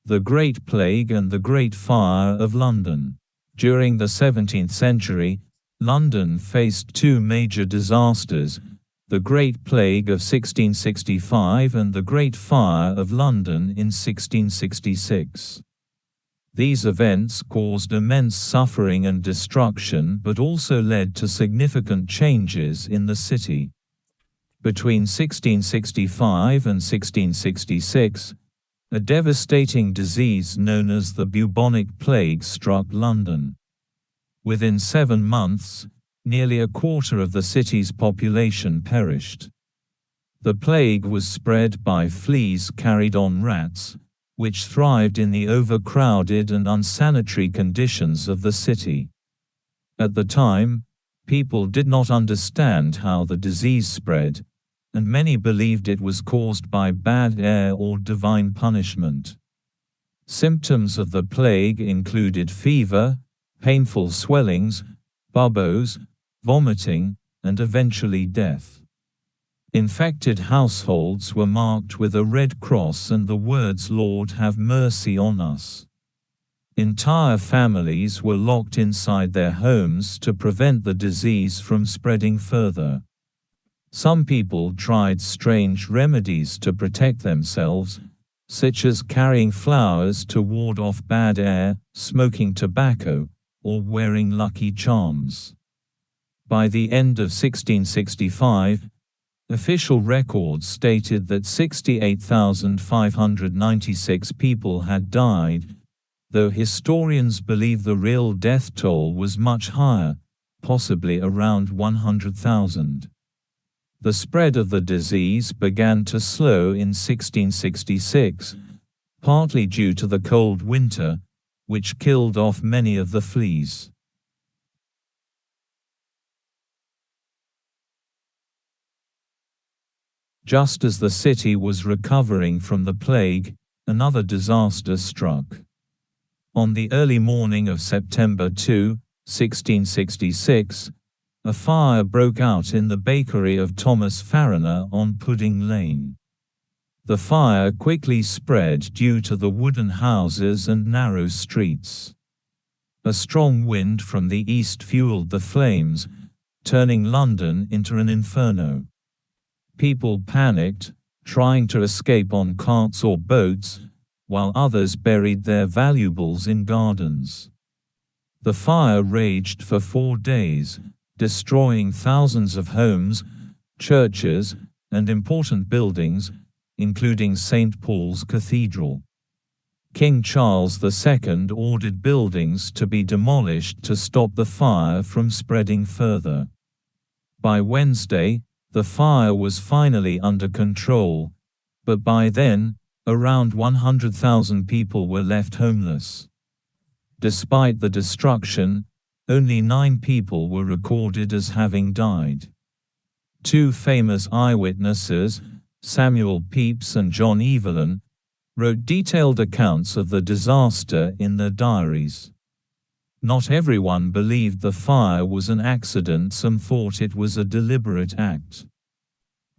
The Great Plague and the Great Fire of London. During the 17th century, London faced two major disasters, the Great Plague of 1665 and the Great Fire of London in 1666. These events caused immense suffering and destruction but also led to significant changes in the city. Between 1665 and 1666, a devastating disease known as the bubonic plague struck London. Within 7 months, nearly a quarter of the city's population perished. The plague was spread by fleas carried on rats, which thrived in the overcrowded and unsanitary conditions of the city. At the time, people did not understand how the disease spread, and many believed it was caused by bad air or divine punishment. Symptoms of the plague included fever, painful swellings, buboes, vomiting, and eventually death. Infected households were marked with a red cross and the words "Lord, have mercy on us." Entire families were locked inside their homes to prevent the disease from spreading further. Some people tried strange remedies to protect themselves, such as carrying flowers to ward off bad air, smoking tobacco, or wearing lucky charms. By the end of 1665, official records stated that 68,596 people had died, though historians believe the real death toll was much higher, possibly around 100,000. The spread of the disease began to slow in 1666, partly due to the cold winter, which killed off many of the fleas. Just as the city was recovering from the plague, another disaster struck. On the early morning of September 2, 1666, a fire broke out in the bakery of Thomas Fariner on Pudding Lane. The fire quickly spread due to the wooden houses and narrow streets. A strong wind from the east fueled the flames, turning London into an inferno. People panicked, trying to escape on carts or boats, while others buried their valuables in gardens. The fire raged for 4 days, destroying thousands of homes, churches, and important buildings, including St. Paul's Cathedral. King Charles II ordered buildings to be demolished to stop the fire from spreading further. By Wednesday, the fire was finally under control, but by then, around 100,000 people were left homeless. Despite the destruction, only 9 people were recorded as having died. 2 famous eyewitnesses, Samuel Pepys and John Evelyn, wrote detailed accounts of the disaster in their diaries. Not everyone believed the fire was an accident. Some thought it was a deliberate act.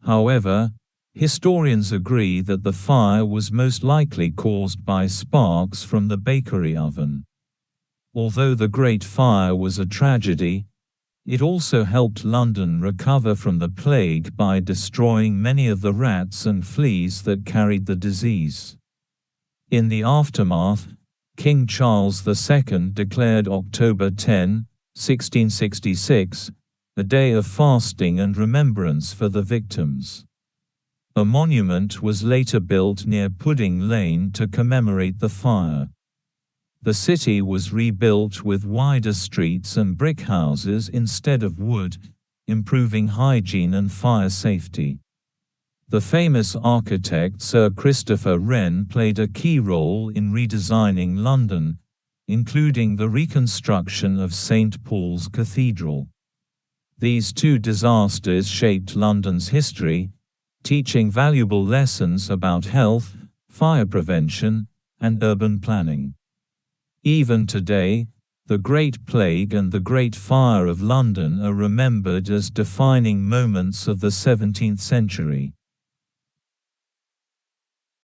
However, historians agree that the fire was most likely caused by sparks from the bakery oven. Although the Great Fire was a tragedy, it also helped London recover from the plague by destroying many of the rats and fleas that carried the disease. In the aftermath, King Charles II declared October 10, 1666, a day of fasting and remembrance for the victims. A monument was later built near Pudding Lane to commemorate the fire. The city was rebuilt with wider streets and brick houses instead of wood, improving hygiene and fire safety. The famous architect Sir Christopher Wren played a key role in redesigning London, including the reconstruction of St. Paul's Cathedral. These 2 disasters shaped London's history, teaching valuable lessons about health, fire prevention, and urban planning. Even today, the Great Plague and the Great Fire of London are remembered as defining moments of the 17th century.